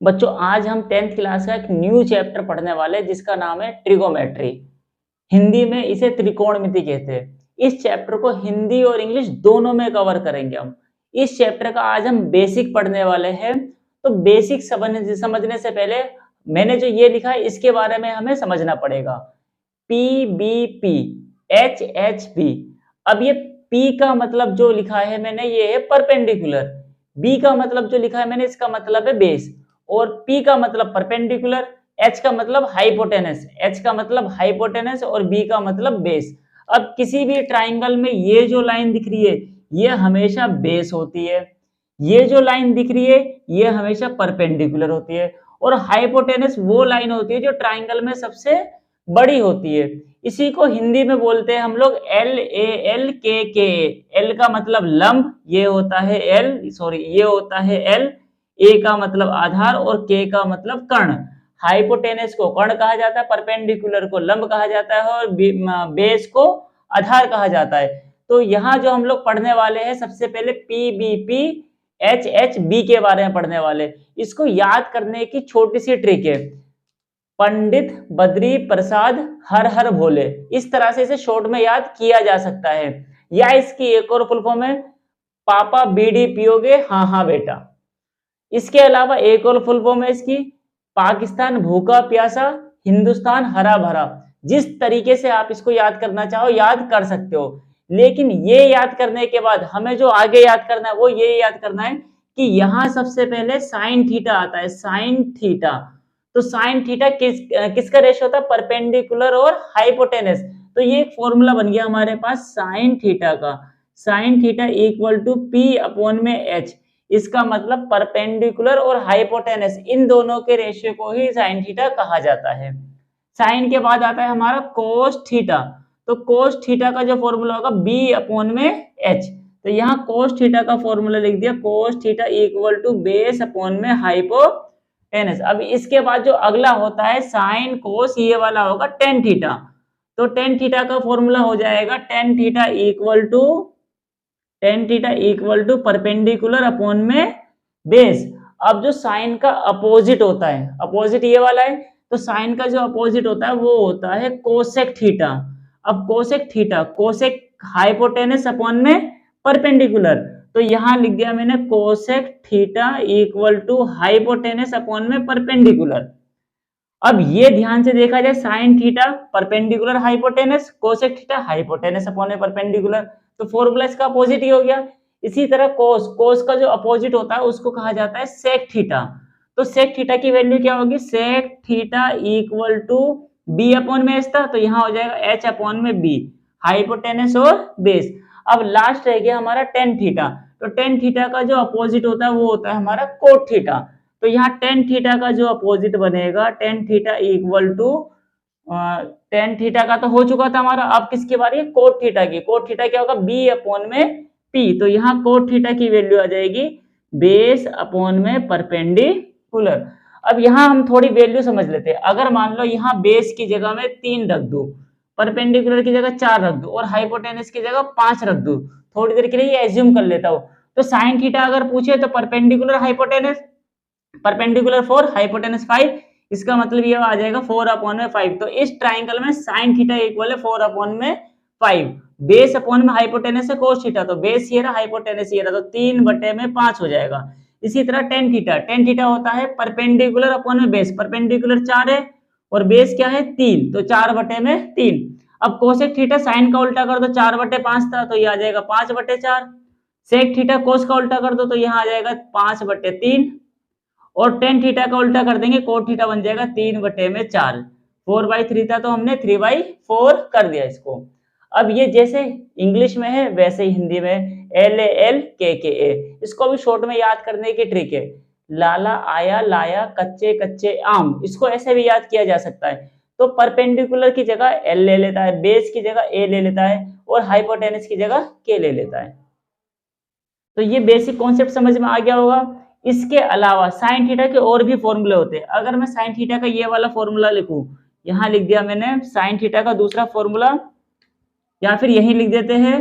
बच्चों आज हम 10th क्लास का एक न्यू चैप्टर पढ़ने वाले हैं जिसका नाम है ट्रिगोमेट्री। हिंदी में इसे त्रिकोणमिति कहते हैं। इस चैप्टर को हिंदी और इंग्लिश दोनों में कवर करेंगे हम। इस चैप्टर का आज हम बेसिक पढ़ने वाले हैं। तो बेसिक समझने से पहले मैंने जो ये लिखा है इसके बारे में हमें समझना पड़ेगा। P B P, H H B. अब ये पी का मतलब जो लिखा है मैंने ये है परपेंडिकुलर, बी का मतलब जो लिखा है मैंने इसका मतलब है बेस, और पी का मतलब परपेंडिकुलर, एच का मतलब हाइपोटेनस, एच का मतलब हाइपोटेनस और बी का मतलब बेस। अब किसी भी ट्राइंगल में ये जो लाइन दिख रही है ये हमेशा बेस होती है, ये जो लाइन दिख रही है ये हमेशा परपेंडिकुलर होती है, और हाइपोटेनस वो लाइन होती है जो ट्राइंगल में सबसे बड़ी होती है। इसी को हिंदी में बोलते हैं हम लोग एल ए एल के। एल का मतलब लंब, ये होता है ये होता है एल। ए का मतलब आधार और के का मतलब कर्ण। हाइपोटेनस को कर्ण कहा जाता है, परपेंडिकुलर को लंब कहा जाता है और बेस को आधार कहा जाता है। तो यहाँ जो हम लोग पढ़ने वाले हैं सबसे पहले P B P H H B के बारे में पढ़ने वाले। इसको याद करने की छोटी सी ट्रिक है, पंडित बद्री प्रसाद हर हर भोले, इस तरह से इसे शॉर्ट में याद किया जा सकता है। या इसकी एक और फुल फॉर्म है पापा बीड़ी पियोगे हाँ हाँ बेटा। इसके अलावा एक और फुल फॉर्म है इसकी पाकिस्तान भूखा प्यासा हिंदुस्तान हरा भरा। जिस तरीके से आप इसको याद करना चाहो याद कर सकते हो, लेकिन ये याद करने के बाद हमें जो आगे याद करना है वो ये याद करना है कि यहां सबसे पहले साइन थीटा आता है, साइन थीटा। तो साइन थीटा किसका रेशियो होता है, परपेंडिकुलर और हाइपोटेनस। तो ये एक फॉर्मूला बन गया हमारे पास साइन थीटा का, sine theta equal to P upon में एच। इसका मतलब परपेंडिकुलर और हाइपोटेनस इन दोनों के रेशियो को ही साइन थीटा कहा जाता है। साइन के बाद आता है हमारा कोस थीटा। तो कोस थीटा का जो फॉर्मूला होगा बी अपॉन में एच। तो यहाँ कोस थीटा का फॉर्मूला लिख दिया, cos theta equal to base upon में हाइपोटेनस। अब इसके बाद जो अगला होता है साइन कोस, ये वाला होगा टेन थीटा। तो टेन थीटा का फॉर्मूला हो जाएगा tan theta equal to perpendicular upon में बेस। अब जो साइन का अपोजिट होता है, अपोजिट ये वाला है, तो साइन का जो अपोजिट होता है वो होता है कोसेक थीटा। अब cosec theta, cosec hypotenuse upon में परपेंडिकुलर। तो यहां लिख दिया मैंने cosec theta equal to hypotenuse upon में परपेंडिकुलर। अब ये ध्यान से देखा जाए sine theta perpendicular hypotenuse, cosec theta hypotenuse upon में परपेंडिकुलर, तो फॉर्मूला इसका अपोजिट ही हो गया। इसी तरह कोस, कोस का जो अपोजिट होता है उसको कहा जाता है सेक थीटा। तो सेक थीटा की वैल्यू क्या होगी, sec theta equal to B upon में एच था, तो यहाँ हो जाएगा एच अपॉन में बी, हाइपोटेनस और बेस। अब लास्ट रह गया हमारा टेन थीटा। तो टेन थीटा का जो अपोजिट होता है वो होता है हमारा कोट थीटा। तो यहाँ टेन थीटा का जो अपोजिट बनेगा tan theta equal to, tan theta का तो हो चुका था हमारा, अब किसकी बारी है, कोट थीटा की। कोट थीटा क्या होगा, बी अपॉन में पी। तो यहाँ कोट थीटा की वैल्यू आ जाएगी बेस अपॉन में परपेंडिकुलर। अब यहाँ हम थोड़ी वैल्यू समझ लेते हैं। अगर मान लो यहाँ बेस की जगह में 3 रख दू, परपेंडिकुलर की जगह 4 रख दू और हाइपोटेनस की जगह 5 रख दू, थोड़ी देर के लिए एज्यूम कर लेता हूं। तो साइन थीटा अगर पूछे तो परपेंडिकुलर हाइपोटेनस, परपेंडिकुलर 4 हाइपोटेनस 5, इसका मतलब ये आ जाएगा 4 अपॉन में 5। तो इस ट्राइंगल में साइन थीटा इक्वल है 4 अपॉन में 5। बेस अपॉन में हाइपोटेनस है कोस थीटा, तो बेस ये रहा हाइपोटेनस ये रहा, तो 3/5 हो जाएगा। इसी तरह टेन थीटा, टेन थीटा होता है परपेंडिकुलर अपॉन में बेस, परपेंडिकुलर 4 है और बेस क्या है 3, तो 4/3। अब कोसेक थीटा साइन का उल्टा कर दो, 4/5 था तो ये आ जाएगा 5/4। सेक थीटा कोस का उल्टा कर दो तो यहाँ आ जाएगा 5/3, और टेन थीटा का उल्टा कर देंगे कोट थीटा बन जाएगा 3/4। 4/3 था तो हमने 3/4 कर दिया इसको। अब ये जैसे इंग्लिश में है वैसे ही हिंदी में LALKKA। इसको भी शॉर्ट में याद करने की ट्रिक है, लाला आया लाया कच्चे कच्चे आम, इसको ऐसे भी याद किया जा सकता है। तो परपेंडिकुलर की जगह L ले लेता है, बेस की जगह A ले लेता है और हाइपोटेनस की जगह K ले लेता है। तो ये बेसिक कॉन्सेप्ट समझ में आ गया होगा। इसके अलावा साइन थीटा के और भी फॉर्मूले होते हैं। अगर मैं साइन थीटा का ये वाला फॉर्मूला लिखूं, यहां लिख दिया मैंने साइन थीटा का दूसरा फॉर्मूला, या फिर यहीं लिख देते हैं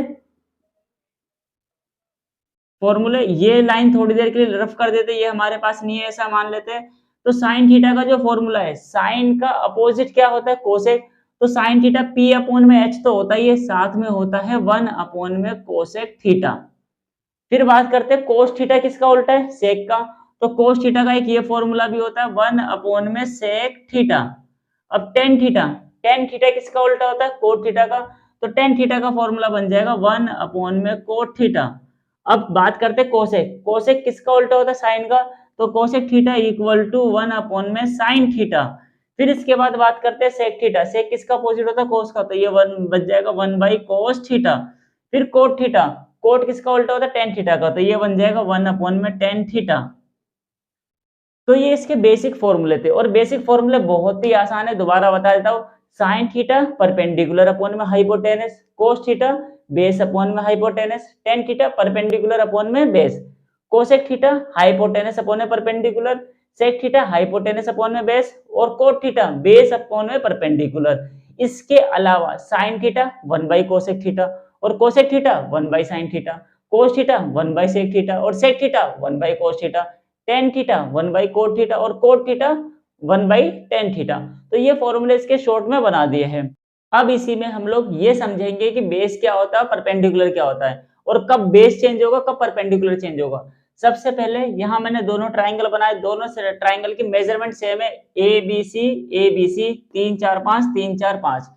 फॉर्मूले। ये लाइन थोड़ी देर के लिए रफ कर देते, ये हमारे पास नहीं है ऐसा मान लेते हैं। तो साइन थीटा का जो फॉर्मूला है, साइन का अपोजिट क्या होता है, कोसेक। तो साइन थीटा पी अपॉन में एच तो होता ही है, साथ में होता है 1 अपॉन में कोसेक थीटा। फिर बात करते हैं कोस थीटा किसका उल्टा है, सेक का। तो कोस थीटा का एक ये फॉर्मूला भी होता है 1 अपॉन में सेक थीटा। अब टेन थीटा, टेन थीटा किसका उल्टा होता है, कोट थीटा का। तो टेन थीटा का फॉर्मूला बन जाएगा 1 अपॉन में कोट थीटा। अब बात करते हैं कोसेक, कोसेक किसका उल्टा होता है, साइन का। तो cosec theta equal to 1 upon में साइन थीटा। फिर इसके बाद बात करते हैं सेक थीटा, सेक किसका अपोजिट होता है, कोस का। तो ये 1 बच जाएगा 1 बाई कोस थीटा। फिर कोट थीटा, कोट किसका उल्टा होता है, टेन थीटा का। तो ये बन जाएगा 1 अपॉन में टेन थीटा। तो ये इसके बेसिक फॉर्मूले थे, और बेसिक फॉर्मूले बहुत ही आसान है, दोबारा बता देता हूँ। साइन थीटा परपेंडिकुलर अपॉन में hypotenuse, cos theta base upon में hypotenuse, tan theta perpendicular upon में base, cosec theta hypotenuse upon में perpendicular, sec theta hypotenuse upon में बेस, और कोट थीटा बेस अपॉन में परपेंडिकुलर। इसके अलावा sine theta 1 by cosec theta, और cosec theta 1 by sine theta, cos theta 1 by sec theta, और sec theta 1 by cos theta, tan theta 1 by cot theta, और cot theta 1 by ten theta. तो ये फॉर्मूले इसके short में बना दिए हैं। अब इसी में हम लोग ये समझेंगे कि बेस क्या होता है, परपेंडिकुलर क्या होता है, और कब बेस चेंज होगा, कब परपेंडिकुलर चेंज होगा। सबसे पहले यहाँ मैंने दोनों ट्राइंगल बनाए, दोनों ट्राइंगल की मेजरमेंट सेम है, ए बी सी 3 4 5 3 4 5।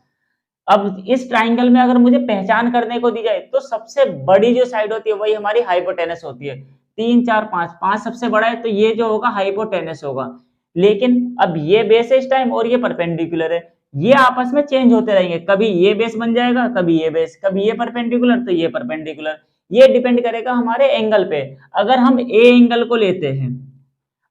अब इस ट्राइंगल में अगर मुझे पहचान करने को दी जाए तो सबसे बड़ी जो साइड होती है वही हमारी हाइपोटेनस होती है। 3 4 5, 5 सबसे बड़ा है, तो ये जो होगा हाइपोटेनस होगा। लेकिन अब ये बेस है इस टाइम, और ये परपेंडिकुलर है, ये आपस में चेंज होते रहेंगे, कभी ये बेस बन जाएगा, कभी ये बेस, कभी ये परपेंडिकुलर तो ये परपेंडिकुलर। ये डिपेंड करेगा हमारे एंगल पे। अगर हम ए एंगल को लेते हैं,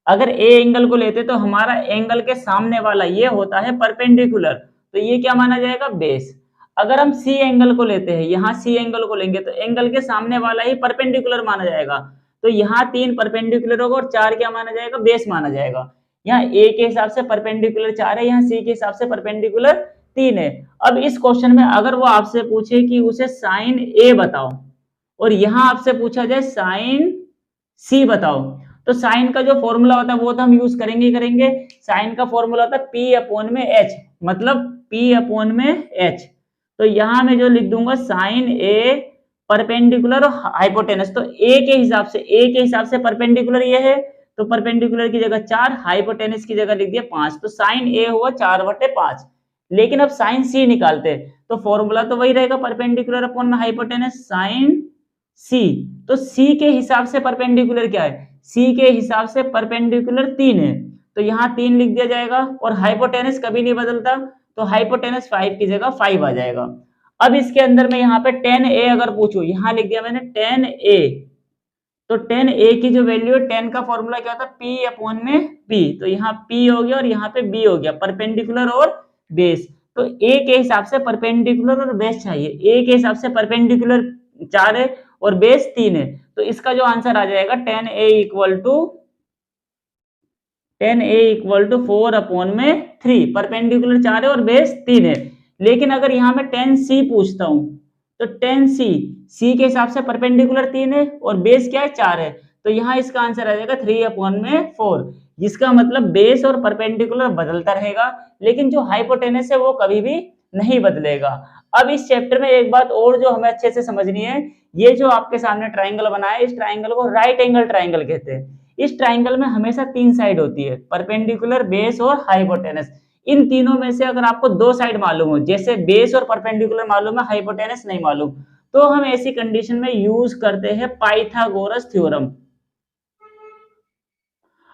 अगर ए एंगल को लेते तो हमारा एंगल के सामने वाला ये होता है परपेंडिकुलर, तो ये क्या माना जाएगा, बेस। अगर हम सी एंगल को लेते हैं, यहाँ सी एंगल को लेंगे तो एंगल के सामने वाला ही परपेंडिकुलर माना जाएगा, तो यहाँ 3 परपेंडिकुलर होगा और 4 क्या माना जाएगा, बेस माना जाएगा। यहाँ ए के हिसाब से परपेंडिकुलर 4 है, यहाँ सी के हिसाब से परपेंडिकुलर 3 है। अब इस क्वेश्चन में अगर वो आपसे पूछे कि उसे साइन ए बताओ, और यहाँ आपसे पूछा जाए साइन सी बताओ, तो साइन का जो फॉर्मूला होता है वो तो हम यूज करेंगे ही करेंगे। साइन का फॉर्मूला होता है पी अपॉन में एच, मतलब पी अपॉन में एच। तो यहां मैं जो लिख दूंगा साइन ए परपेंडिकुलर और हाइपोटेनस, तो ए के हिसाब से परपेंडिकुलर ये है, तो परपेंडिकुलर की जगह 4, हाइपोटेनस की जगह लिख दिया 5, तो साइन ए हुआ 4/5। लेकिन अब साइन सी निकालते तो फॉर्मूला तो वही रहेगा, परपेंडिकुलर अपॉन में हाइपोटेनस साइन सी। तो सी के हिसाब से परपेंडिकुलर क्या है, सी के हिसाब से परपेंडिकुलर 3 है, तो यहाँ 3 लिख दिया जाएगा, और हाइपोटेनस कभी नहीं बदलता, तो हाइपोटेनस 5 की जगह 5 आ जाएगा। अब इसके अंदर मैं यहाँ पे 10a अगर पूछूं, यहाँ लिख दिया मैंने 10a, तो 10a की जो वैल्यू है, 10 का फॉर्मूला क्या होता है, p अपॉन में p, तो यहाँ p हो गया और यहाँ पे b हो गया, परपेंडिकुलर और बेस। तो a के हिसाब से परपेंडिकुलर और बेस चाहिए, a के हिसाब से परपेंडिकुलर 4 है और बेस 3 है, तो इसका जो आंसर आ जाएगा 10a इक्वल टू 4 अपॉन में 3, परपेंडिकुलर 4 है और बेस 3 है। लेकिन अगर यहाँ मैं 10c पूछता हूं, तो 10c सी के हिसाब से परपेंडिकुलर 3 है और बेस क्या है, 4 है, तो यहाँ इसका आंसर आ जाएगा 3 अपॉन में 4। जिसका मतलब बेस और परपेंडिकुलर बदलता रहेगा, लेकिन जो हाइपोटेनस है वो कभी भी नहीं बदलेगा। अब इस चैप्टर में एक बात और जो हमें अच्छे से समझनी है, ये जो आपके सामने ट्राइंगल बना है, इस ट्राइंगल को राइट एंगल ट्राइंगल कहते हैं। इस ट्राइंगल में हमेशा 3 साइड होती है, परपेंडिकुलर, बेस और हाइपोटेनस। इन तीनों में से अगर आपको 2 साइड मालूम हो, जैसे बेस और परपेंडिकुलर मालूम है, हाइपोटेनस नहीं मालूम, तो हम ऐसी कंडीशन में यूज करते हैं पाइथागोरस थ्योरम।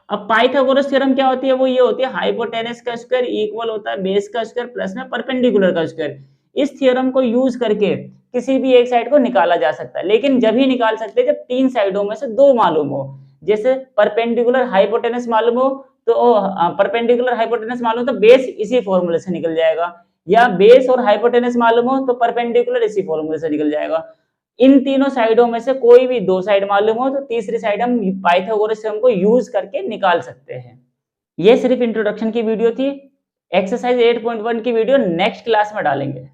अब पाइथागोरस थ्योरम क्या होती है, वो ये होती है हाइपोटेनस का स्क्वायर इक्वल होता है बेस का स्क्वायर प्लस में परपेंडिकुलर का स्क्वायर। इस थ्योरम को यूज करके किसी भी एक साइड को निकाला जा सकता है, लेकिन जब ही निकाल सकते हैं जब 3 साइडों में से 2 मालूम हो। जैसे परपेंडिकुलर हाइपोटेनस मालूम हो, तो परपेंडिकुलर हाइपोटेनस मालूम तो बेस इसी फॉर्मूले से निकल जाएगा, या बेस और हाइपोटेनस मालूम हो तो परपेंडिकुलर इसी फॉर्मूले से निकल जाएगा। इन तीनों साइडों में से कोई भी 2 साइड मालूम हो तो तीसरी साइड हम पाइथागोरस थ्योरम को यूज करके निकाल सकते हैं। ये सिर्फ इंट्रोडक्शन की वीडियो थी, एक्सरसाइज 8.1 की वीडियो नेक्स्ट क्लास में डालेंगे।